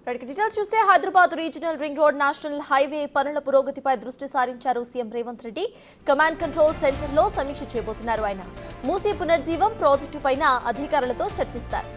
Details చూస్తే Hyderabad regional ring road national highway పనుల పురోగతిపై దృష్టి సారించారు CM Revanth Reddy. Command control centre లో సమీక్ష చేయబోతున్నారు. ఆయన మూసీ పునర్జీవం ప్రాజెక్టు పైన అధికారులతో చర్చిస్తారు.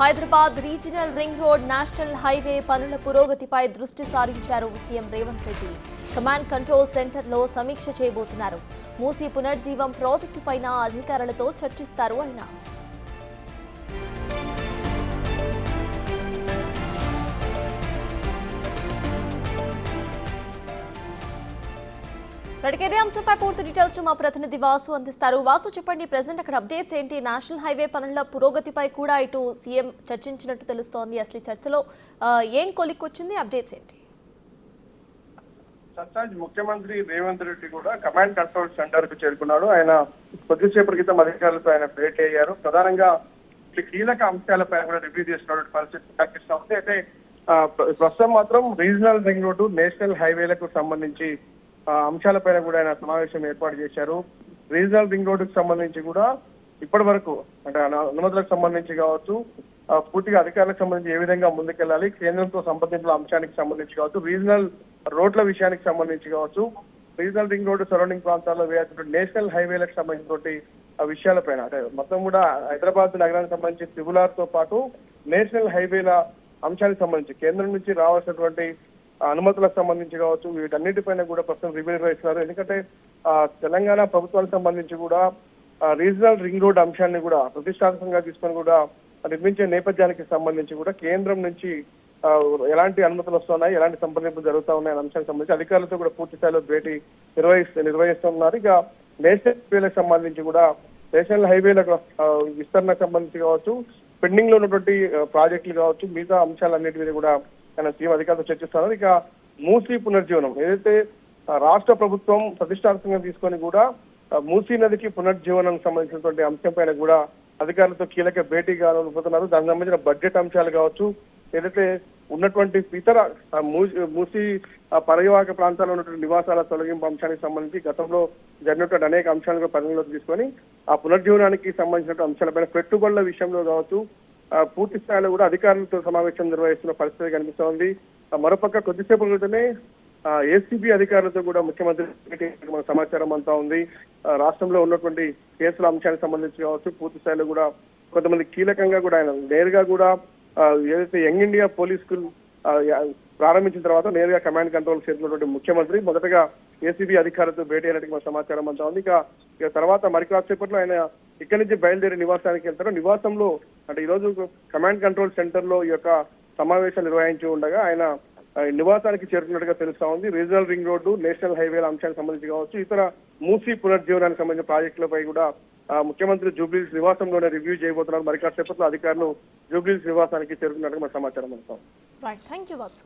Hyderabad regional ring road national highway పనుల పురోగతిపై దృష్టి సారించారు CM Revanth Reddy. Command control centre లో సమీక్ష చేయబోతున్నారు. మూసీ పునర్జీవం ప్రాజెక్టు పైన అధికారులతో చర్చిస్తారు. ఆయన ఇదే అంశంపై పూర్తి డీటెయిల్స్ మా ప్రతినిధి వాసు అందిస్తారు. వాసు, చెప్పండి, ప్రెసెంట్ అక్కడ అప్డేట్స్ ఏంటి? నేషనల్ హైవే పనుల పురోగతిపై కూడా ఇటు సీఎం చర్చించినట్టు తెలుస్తోంది. అసలు ఈ చర్చలో ఏం కొలిక్కొచ్చింది? అప్డేట్స్ ఏంటి? ముఖ్యమంత్రి రేవంత్ రెడ్డి కూడా కమాండ్ కంట్రోల్ సెంటర్ కు చేరుకున్నాడు. ఆయన కొద్దిసేపటి క్రితం అధికారులతో ఆయన భేటీ అయ్యారు. ప్రధానంగా కీలక అంశాలపై కూడా రివ్యూ చేసినటువంటి పరిస్థితి కనిపిస్తుంది. అయితే ప్రస్తుతం మాత్రం రీజనల్ రింగ్ రోడ్డు నేషనల్ హైవేలకు సంబంధించి అంశాలపైన కూడా ఆయన సమావేశం ఏర్పాటు చేశారు. రీజనల్ రింగ్ రోడ్డుకు సంబంధించి కూడా ఇప్పటి వరకు అంటే అనుమతులకు సంబంధించి కావచ్చు, పూర్తిగా అధికారులకు సంబంధించి ఏ విధంగా ముందుకెళ్లాలి, కేంద్రంతో సంప్రదింపుల అంశానికి సంబంధించి కావచ్చు, రీజనల్ రోడ్ల విషయానికి సంబంధించి కావచ్చు, రీజనల్ రింగ్ రోడ్డు సరౌండింగ్ ప్రాంతాల్లో వేయాల్సినటువంటి నేషనల్ హైవేలకు సంబంధించినటువంటి విషయాలపైన అంటే మొత్తం కూడా హైదరాబాద్ నగరానికి సంబంధించి ట్రిబుల్ తో పాటు నేషనల్ హైవేల అంశానికి సంబంధించి కేంద్రం నుంచి రావాల్సినటువంటి అనుమతులకు సంబంధించి కావచ్చు, వీటన్నిటిపైన కూడా ప్రస్తుతం రివ్యూ నిర్వహిస్తున్నారు. ఎందుకంటే తెలంగాణ ప్రభుత్వానికి సంబంధించి కూడా రీజనల్ రింగ్ రోడ్ అంశాన్ని కూడా ప్రతిష్టాత్మకంగా తీసుకొని కూడా నిర్మించే నేపథ్యానికి సంబంధించి కూడా కేంద్రం నుంచి ఎలాంటి అనుమతులు వస్తున్నాయి, ఎలాంటి సంప్రదింపులు జరుగుతా ఉన్నాయి అనే అంశానికి సంబంధించి అధికారులతో కూడా పూర్తి స్థాయిలో భేటీ నిర్వహిస్తున్నారు. ఇక నేషనల్ హైవేలకు సంబంధించి కూడా నేషనల్ హైవేలకు విస్తరణకు సంబంధించి కావచ్చు, పెండింగ్ లో ఉన్నటువంటి ప్రాజెక్టులు కావచ్చు, మిగతా అంశాలన్నిటి మీద కూడా ఆయన సీఎం అధికారులతో చర్చిస్తున్నారు. ఇక మూసీ పునర్జీవనం ఏదైతే రాష్ట్ర ప్రభుత్వం ప్రతిష్టాత్మకంగా తీసుకొని కూడా మూసీ నదికి పునర్జీవనం సంబంధించినటువంటి అంశం పైన కూడా అధికారులతో కీలక భేటీ కానున్నారు. దానికి సంబంధించిన బడ్జెట్ అంశాలు కావచ్చు, ఏదైతే ఉన్నటువంటి ఇతర మూసీ పరివాహక ప్రాంతాల్లో ఉన్నటువంటి నివాసాల తొలగింపు అంశానికి సంబంధించి గతంలో జరిగినటువంటి అనేక అంశాలను పరిగణలోకి తీసుకొని ఆ పునర్జీవనానికి సంబంధించిన అంశాలపైన పెట్టుబడుల విషయంలో కావచ్చు పూర్తి స్థాయిలో కూడా అధికారులతో సమావేశం నిర్వహిస్తున్న పరిస్థితి కనిపిస్తోంది. మరోపక్క కొద్దిసేపు క్రితమే ఏసీబీ అధికారులతో కూడా ముఖ్యమంత్రి మన సమాచారం అంతా ఉంది. రాష్ట్రంలో ఉన్నటువంటి కేసుల అంశానికి సంబంధించి కావచ్చు, పూర్తి స్థాయిలో కూడా కొంతమంది కీలకంగా కూడా ఆయన నేరుగా కూడా ఏదైతే యంగ్ ఇండియా పోలీస్ స్కూల్ ప్రారంభించిన తర్వాత నేరుగా కమాండ్ కంట్రోల్ చేసినటువంటి ముఖ్యమంత్రి మొదటగా ఏసీబీ అధికారులతో భేటీ అయినట్టు మన సమాచారం అంతా ఉంది. ఇక తర్వాత మరికాసేపట్లో ఆయన ఇక్కడి నుంచి బయలుదేరి నివాసానికి వెళ్తారు. నివాసంలో అంటే ఈ రోజు కమాండ్ కంట్రోల్ సెంటర్ లో ఈ యొక్క సమావేశం నిర్వహించి ఉండగా ఆయన నివాసానికి చేరుకున్నట్టుగా తెలుస్తా ఉంది. రీజనల్ రింగ్ రోడ్డు నేషనల్ హైవేల అంశానికి సంబంధించి కావచ్చు, ఇతర మూసీ పునర్జీవనానికి సంబంధించిన ప్రాజెక్టులపై కూడా ముఖ్యమంత్రి జూబ్లీహిల్స్ నివాసంలోనే రివ్యూ చేయబోతున్నారు. మరికాసేపట్లో అధికారులు జూబ్లీహిల్స్ నివాసానికి చేరుకున్నట్టుగా మన సమాచారం అందుతాం. Right, thank you Vasu.